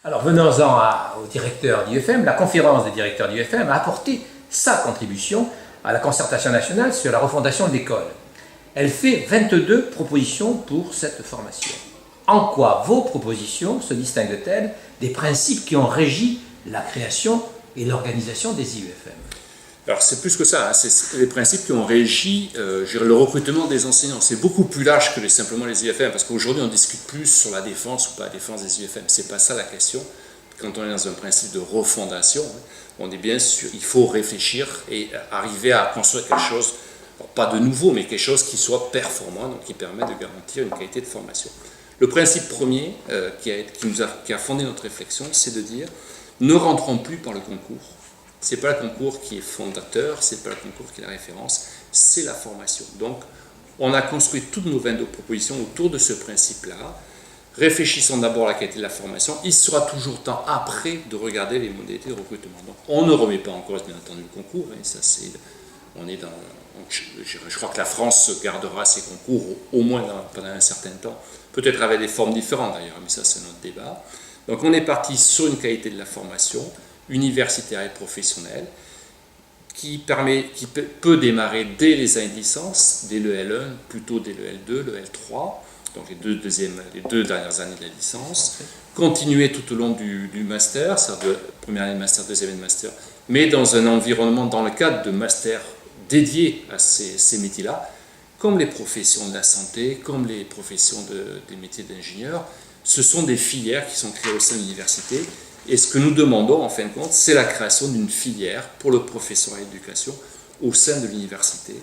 Alors venons-en au directeur d'IUFM. La conférence des directeurs d'IUFM a apporté sa contribution à la concertation nationale sur la refondation de l'école. Elle fait 22 propositions pour cette formation. En quoi vos propositions se distinguent-elles des principes qui ont régi la création et l'organisation des IUFM? Alors c'est plus que ça, hein. C'est les principes qui ont régi le recrutement des enseignants. C'est beaucoup plus large que simplement les IUFM, parce qu'aujourd'hui on discute plus sur la défense ou pas la défense des IUFM. C'est pas ça la question. Quand on est dans un principe de refondation, on est bien sûr, il faut réfléchir et arriver à construire quelque chose, pas de nouveau, mais quelque chose qui soit performant, donc qui permet de garantir une qualité de formation. Le principe premier qui a fondé notre réflexion, c'est de dire, ne rentrons plus par le concours. Ce n'est pas le concours qui est fondateur, ce n'est pas le concours qui est la référence, c'est la formation. Donc, on a construit toutes nos 22 propositions autour de ce principe-là. Réfléchissons d'abord à la qualité de la formation. Il sera toujours temps après de regarder les modalités de recrutement. Donc, on ne remet pas en cause, bien entendu, le concours. Et ça, je crois que la France gardera ses concours au moins pendant un certain temps. Peut-être avec des formes différentes d'ailleurs, mais ça, c'est notre débat. Donc, on est parti sur une qualité de la formation universitaire et professionnelle qui peut démarrer dès les années de licence, dès le L1, plutôt dès le L2, le L3, donc les deux dernières années de la licence, continuer tout au long du master, c'est-à-dire de première année de master, deuxième année de master, mais dans un environnement, dans le cadre de master dédiés à ces métiers-là, comme les professions de la santé, comme les professions des métiers d'ingénieur. Ce sont des filières qui sont créées au sein de l'université. Et ce que nous demandons, en fin de compte, c'est la création d'une filière pour le professorat et l'éducation au sein de l'université,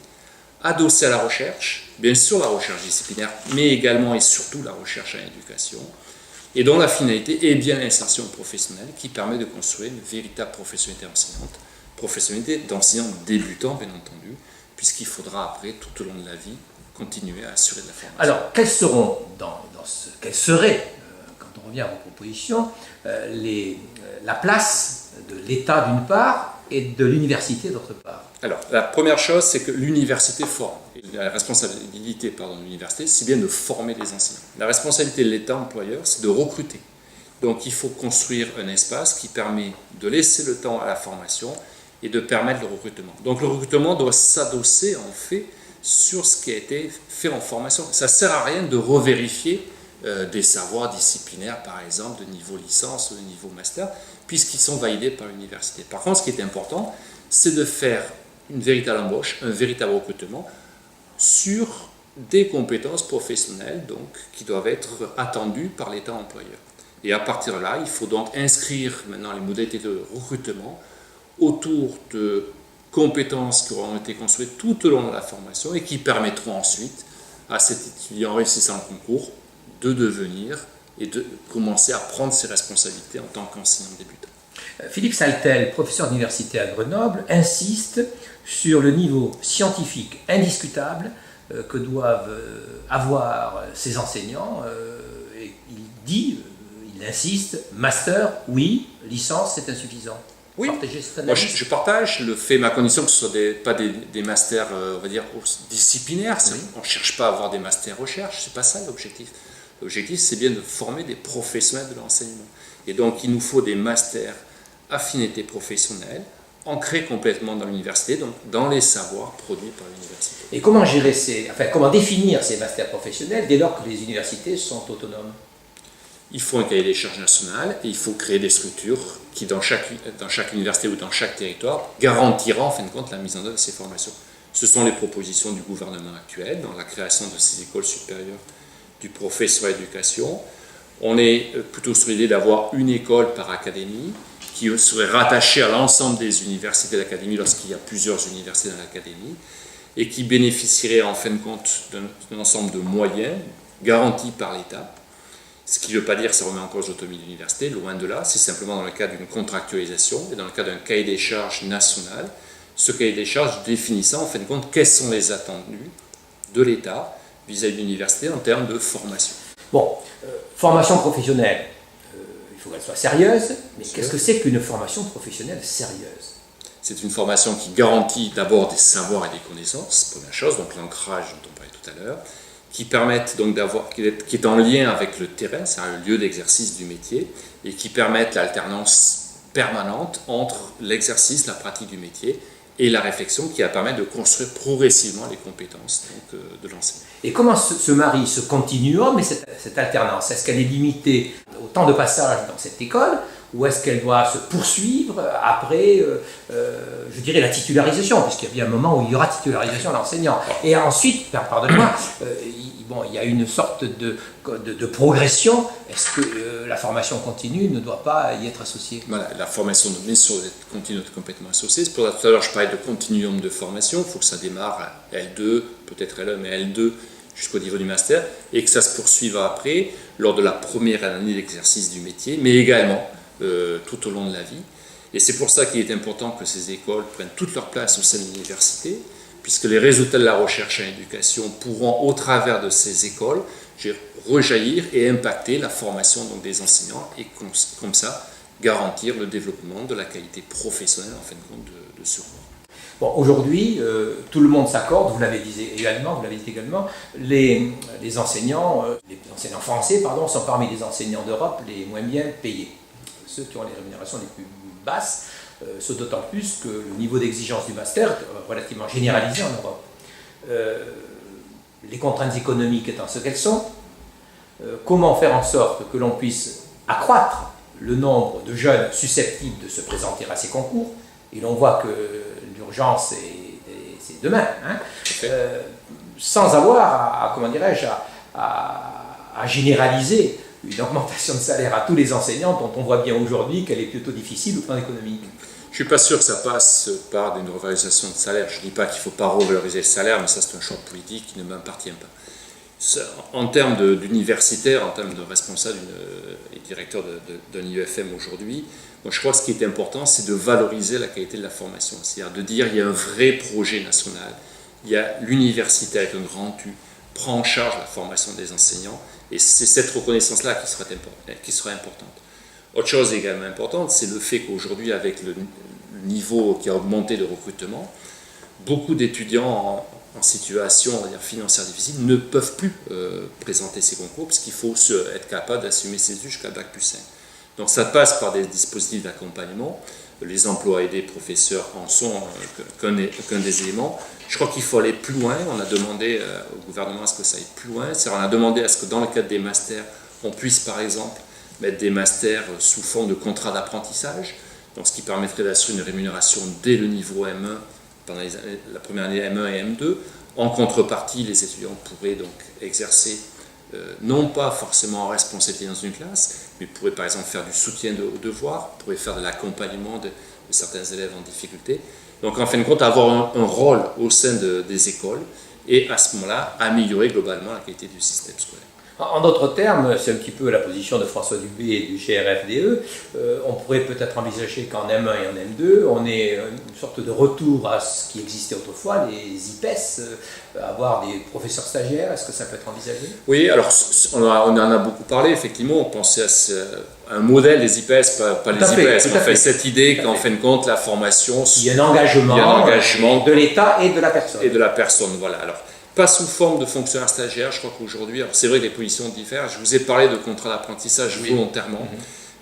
adossée à la recherche, bien sûr la recherche disciplinaire, mais également et surtout la recherche en éducation, et dont la finalité est bien l'insertion professionnelle qui permet de construire une véritable professionnalité enseignante, professionnalité d'enseignant débutant, bien entendu, puisqu'il faudra après, tout au long de la vie, continuer à assurer de la formation. Alors, quelles seraient, quand on revient à vos propositions, la place de l'État d'une part et de l'université d'autre part? Alors, la première chose, c'est que l'université forme. La responsabilité de l'université, c'est bien de former les enseignants. La responsabilité de l'État employeur, c'est de recruter. Donc, il faut construire un espace qui permet de laisser le temps à la formation et de permettre le recrutement. Donc, le recrutement doit s'adosser, en fait, sur ce qui a été fait en formation. Ça ne sert à rien de revérifier des savoirs disciplinaires, par exemple, de niveau licence ou de niveau master, puisqu'ils sont validés par l'université. Par contre, ce qui est important, c'est de faire une véritable embauche, un véritable recrutement sur des compétences professionnelles donc, qui doivent être attendues par l'État employeur. Et à partir de là, il faut donc inscrire maintenant les modalités de recrutement autour de compétences qui auront été construites tout au long de la formation et qui permettront ensuite à cet étudiant réussissant le concours de devenir et de commencer à prendre ses responsabilités en tant qu'enseignant débutant. Philippe Saltel, professeur d'université à Grenoble, insiste sur le niveau scientifique indiscutable que doivent avoir ces enseignants. Et il insiste, master, oui, licence, c'est insuffisant. Oui, moi je partage le fait, ma condition que ce ne soit pas des masters, on va dire, disciplinaires. Oui. On ne cherche pas à avoir des masters recherche, ce n'est pas ça l'objectif. L'objectif, c'est bien de former des professionnels de l'enseignement. Et donc, il nous faut des masters affinité professionnelle, ancrés complètement dans l'université, donc dans les savoirs produits par l'université. Et comment comment définir ces masters professionnels dès lors que les universités sont autonomes? Il faut un cahier des charges national et il faut créer des structures qui, dans chaque université ou dans chaque territoire, garantiront en fin de compte la mise en œuvre de ces formations. Ce sont les propositions du gouvernement actuel dans la création de ces écoles supérieures du professorat d'éducation. On est plutôt sur l'idée d'avoir une école par académie qui serait rattachée à l'ensemble des universités de l'académie lorsqu'il y a plusieurs universités dans l'académie et qui bénéficierait en fin de compte d'un ensemble de moyens garantis par l'État. Ce qui ne veut pas dire que ça remet en cause l'autonomie de l'université, loin de là, c'est simplement dans le cadre d'une contractualisation et dans le cadre d'un cahier des charges national, ce cahier des charges définissant en fin de compte quels sont les attendus de l'État vis-à-vis de l'université en termes de formation. Bon, formation professionnelle, il faut qu'elle soit sérieuse, mais qu'est-ce que c'est qu'une formation professionnelle sérieuse? C'est une formation qui garantit d'abord des savoirs et des connaissances, première chose, donc l'ancrage dont on parlait tout à l'heure, qui permettent donc qui est en lien avec le terrain, c'est un lieu d'exercice du métier, et qui permettent l'alternance permanente entre l'exercice, la pratique du métier, et la réflexion qui va permettre de construire progressivement les compétences donc, de l'enseignant. Et comment se marie ce continuum et cette alternance? Est-ce qu'elle est limitée au temps de passage dans cette école ou est-ce qu'elle doit se poursuivre après, je dirais, la titularisation, puisqu'il y a bien un moment où il y aura titularisation de l'enseignant. Et ensuite, pardonne-moi, il y a une sorte de progression. Est-ce que la formation continue ne doit pas y être associée? Voilà, la formation continue est complètement associée. C'est pour ça tout à l'heure je parlais de continuum de formation. Il faut que ça démarre à L2, peut-être L1, mais L2 jusqu'au niveau du master, et que ça se poursuive après, lors de la première année d'exercice du métier, mais également tout au long de la vie. Et c'est pour ça qu'il est important que ces écoles prennent toute leur place au sein de l'université, puisque les résultats de la recherche en éducation pourront, au travers de ces écoles, rejaillir et impacter la formation donc, des enseignants, et comme ça, garantir le développement de la qualité professionnelle, en fin de compte, de ce cours. Bon, aujourd'hui, tout le monde s'accorde, vous l'avez dit également, les enseignants français sont parmi les enseignants d'Europe les moins bien payés. Ceux qui ont les rémunérations les plus basses, ce d'autant plus que le niveau d'exigence du master est relativement généralisé en Europe. Les contraintes économiques étant ce qu'elles sont, comment faire en sorte que l'on puisse accroître le nombre de jeunes susceptibles de se présenter à ces concours, et l'on voit que l'urgence c'est demain, sans avoir à généraliser une augmentation de salaire à tous les enseignants dont on voit bien aujourd'hui qu'elle est plutôt difficile au plan économique. Je ne suis pas sûr que ça passe par une revalorisation de salaire. Je ne dis pas qu'il ne faut pas revaloriser le salaire, mais ça c'est un choix politique qui ne m'appartient pas. En termes d'universitaire, en termes de responsable et directeur d'un IEFM aujourd'hui, moi je crois que ce qui est important, c'est de valoriser la qualité de la formation. C'est-à-dire de dire qu'il y a un vrai projet national, il y a l'université avec un grand U, prend en charge la formation des enseignants, et c'est cette reconnaissance-là qui sera importante. Autre chose également importante, c'est le fait qu'aujourd'hui, avec le niveau qui a augmenté de recrutement, beaucoup d'étudiants en situation on va dire, financière difficile ne peuvent plus présenter ces concours parce qu'il faut être capable d'assumer ses études jusqu'à Bac+5. Donc ça passe par des dispositifs d'accompagnement. Les emplois aidés professeurs en sont qu'un des éléments. Je crois qu'il faut aller plus loin. On a demandé au gouvernement à ce que ça aille plus loin. On a demandé à ce que dans le cadre des masters, on puisse par exemple mettre des masters sous forme de contrat d'apprentissage, donc ce qui permettrait d'assurer une rémunération dès le niveau M1, pendant la première année M1 et M2. En contrepartie, les étudiants pourraient donc exercer, non pas forcément en responsabilité dans une classe, mais pourraient par exemple faire du soutien aux devoirs, pourraient faire de l'accompagnement de certains élèves en difficulté. Donc en fin de compte, avoir un rôle au sein des écoles et à ce moment-là, améliorer globalement la qualité du système scolaire. En d'autres termes, c'est un petit peu la position de François Dubé et du GRFDE. On pourrait peut-être envisager qu'en M1 et en M2, on ait une sorte de retour à ce qui existait autrefois, les IPES, avoir des professeurs stagiaires. Est-ce que ça peut être envisagé? Oui, alors on en a beaucoup parlé, effectivement. On pensait à un modèle des IPES, pas les IPES, mais en fait cette idée qu'en fin de compte, la formation... Il y a un engagement de l'État et de la personne. Et de la personne, voilà. Alors, pas sous forme de fonctionnaire stagiaire, je crois qu'aujourd'hui, alors c'est vrai que les positions diffèrent, je vous ai parlé de contrat d'apprentissage volontairement,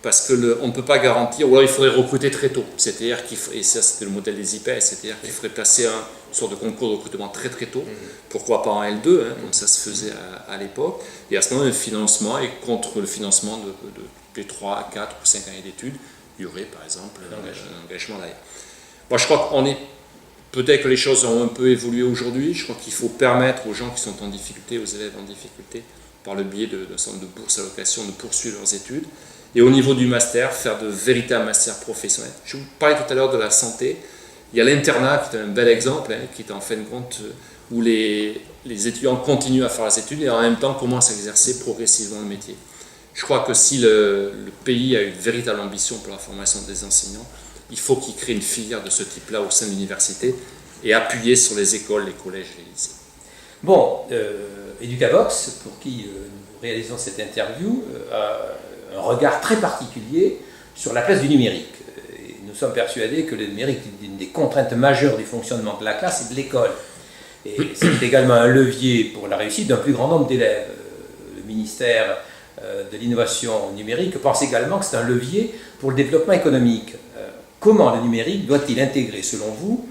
parce qu'on ne peut pas garantir, ou alors il faudrait recruter très tôt, c'est-à-dire et ça c'était le modèle des IPES, c'est-à-dire qu'il faudrait placer une sorte de concours de recrutement très très tôt, pourquoi pas en L2, comme ça se faisait à l'époque, et à ce moment-là, le financement, et contre le financement des 3, 4 ou 5 années d'études, il y aurait par exemple un engagement derrière. Moi je crois qu'on est... Peut-être que les choses ont un peu évolué aujourd'hui. Je crois qu'il faut permettre aux gens qui sont en difficulté, aux élèves en difficulté, par le biais d'un centre de bourse allocation, de poursuivre leurs études. Et au niveau du master, faire de véritables masters professionnels. Je vous parlais tout à l'heure de la santé. Il y a l'internat qui est un bel exemple, qui est en fin de compte où les étudiants continuent à faire leurs études et en même temps commencent à exercer progressivement le métier. Je crois que si le pays a une véritable ambition pour la formation des enseignants, il faut qu'il crée une filière de ce type-là au sein de l'université et appuyer sur les écoles, les collèges et les lycées. Bon, Educavox, pour qui nous réalisons cette interview, a un regard très particulier sur la place du numérique. Et nous sommes persuadés que le numérique est une des contraintes majeures du fonctionnement de la classe et de l'école. Et c'est également un levier pour la réussite d'un plus grand nombre d'élèves. Le ministère de l'innovation numérique pense également que c'est un levier pour le développement économique. Comment le numérique doit-il intégrer, selon vous,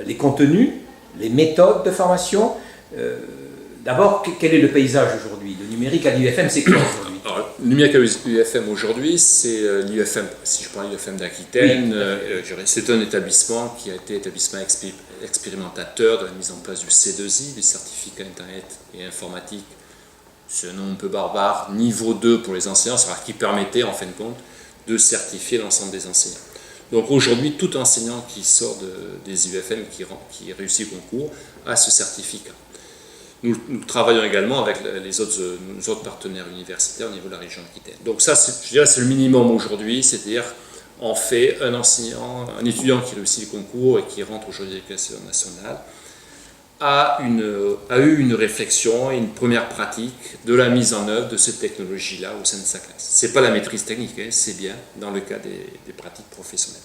les contenus, les méthodes de formation? D'abord, quel est le paysage aujourd'hui? Le numérique à l'UFM, c'est quoi aujourd'hui? Alors, le numérique à l'UFM aujourd'hui, c'est l'UFM, si je prends l'UFM d'Aquitaine, oui, c'est un établissement qui a été établissement expérimentateur de la mise en place du C2I, du certificat Internet et informatique. C'est un nom un peu barbare, niveau 2 pour les enseignants, c'est-à-dire qui permettait en fin de compte de certifier l'ensemble des enseignants. Donc aujourd'hui, tout enseignant qui sort des UFM, qui réussit le concours, a ce certificat. Nous travaillons également avec nos autres partenaires universitaires au niveau de la région Aquitaine. Donc ça, je dirais, c'est le minimum aujourd'hui, c'est-à-dire on fait un étudiant qui réussit le concours et qui rentre aujourd'hui à l'éducation nationale, a eu une réflexion et une première pratique de la mise en œuvre de cette technologie-là au sein de sa classe. Ce n'est pas la maîtrise technique, hein, c'est bien dans le cas des pratiques professionnelles.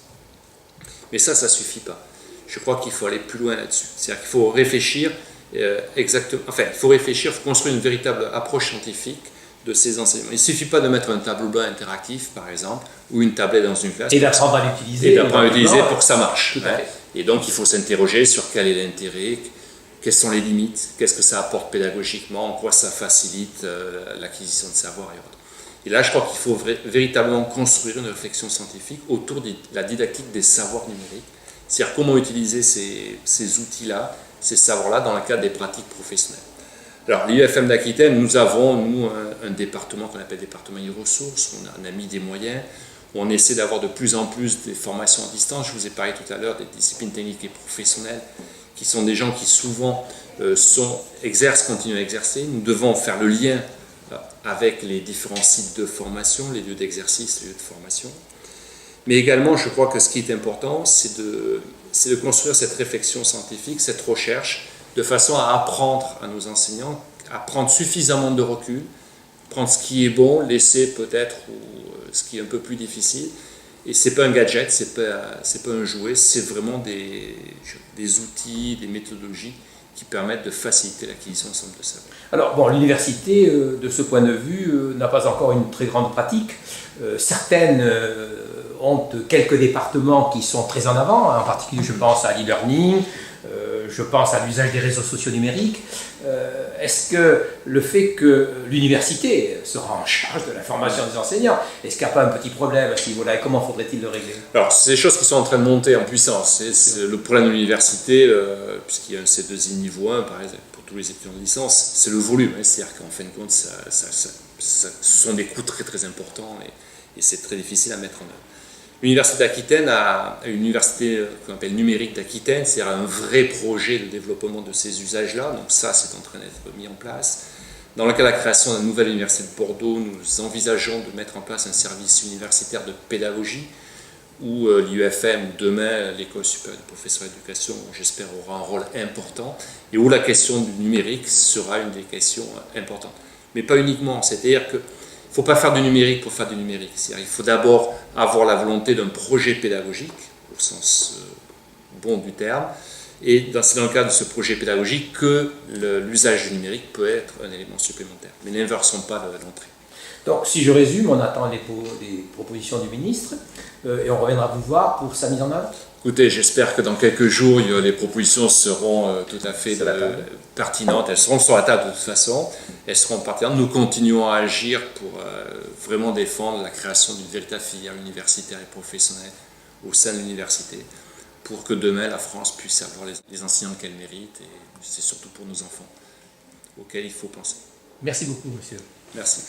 Mais ça ne suffit pas. Je crois qu'il faut aller plus loin là-dessus. C'est-à-dire qu'il faut réfléchir il faut construire une véritable approche scientifique de ces enseignements. Il ne suffit pas de mettre un tableau blanc interactif, par exemple, ou une tablette dans une classe. Et d'apprendre à l'utiliser. Et d'apprendre à l'utiliser pour que ça marche. Tout à fait. Et donc, il faut s'interroger sur quel est l'intérêt, quelles sont les limites, qu'est-ce que ça apporte pédagogiquement, en quoi ça facilite l'acquisition de savoir et autres. Et là, je crois qu'il faut véritablement construire une réflexion scientifique autour de la didactique des savoirs numériques. C'est-à-dire comment utiliser ces outils-là, ces savoirs-là dans le cadre des pratiques professionnelles. Alors, l'UFM d'Aquitaine, nous avons, un département qu'on appelle département e-ressources, on a mis des moyens, on essaie d'avoir de plus en plus des formations à distance. Je vous ai parlé tout à l'heure des disciplines techniques et professionnelles, qui sont des gens qui souvent continuent à exercer. Nous devons faire le lien avec les différents sites de formation, les lieux d'exercice, les lieux de formation. Mais également, je crois que ce qui est important, c'est de construire cette réflexion scientifique, cette recherche, de façon à apprendre à nos enseignants, à prendre suffisamment de recul, prendre ce qui est bon, laisser peut-être ce qui est un peu plus difficile. Et ce n'est pas un gadget, ce n'est pas un jouet, c'est vraiment des outils, des méthodologies qui permettent de faciliter l'acquisition d'ensemble de savoir. Alors, bon, l'université, de ce point de vue, n'a pas encore une très grande pratique. Certaines ont quelques départements qui sont très en avant, en particulier je pense à l'e-learning, je pense à l'usage des réseaux sociaux numériques. Est-ce que le fait que l'université sera en charge de la formation des enseignants, est-ce qu'il n'y a pas un petit problème à ce niveau-là et comment faudrait-il le régler? Alors, c'est des choses qui sont en train de monter en puissance. C'est le problème de l'université, puisqu'il y a un C2I niveau 1, par exemple, pour tous les étudiants de licence, c'est le volume. C'est-à-dire qu'en fin de compte, ce sont des coûts très très importants et c'est très difficile à mettre en œuvre. L'Université d'Aquitaine a une université qu'on appelle numérique d'Aquitaine, c'est-à-dire un vrai projet de développement de ces usages-là, donc ça c'est en train d'être mis en place. Dans le cas de la création de la nouvelle université de Bordeaux, nous envisageons de mettre en place un service universitaire de pédagogie où l'UFM, demain l'École supérieure des professeurs d'éducation, j'espère, aura un rôle important et où la question du numérique sera une des questions importantes. Mais pas uniquement, c'est-à-dire que il ne faut pas faire du numérique pour faire du numérique. Il faut d'abord avoir la volonté d'un projet pédagogique, au sens bon du terme, et c'est dans le cadre de ce projet pédagogique que l'usage du numérique peut être un élément supplémentaire. Mais n'inversons pas l'entrée. Donc, si je résume, on attend les propositions du ministre et on reviendra vous voir pour sa mise en œuvre. Écoutez, j'espère que dans quelques jours, les propositions seront tout à fait pertinentes. Elles seront sur la table de toute façon. Elles seront pertinentes. Nous continuons à agir pour vraiment défendre la création d'une véritable filière universitaire et professionnelle au sein de l'université pour que demain, la France puisse avoir les enseignants qu'elle mérite. Et c'est surtout pour nos enfants auxquels il faut penser. Merci beaucoup, monsieur. Merci.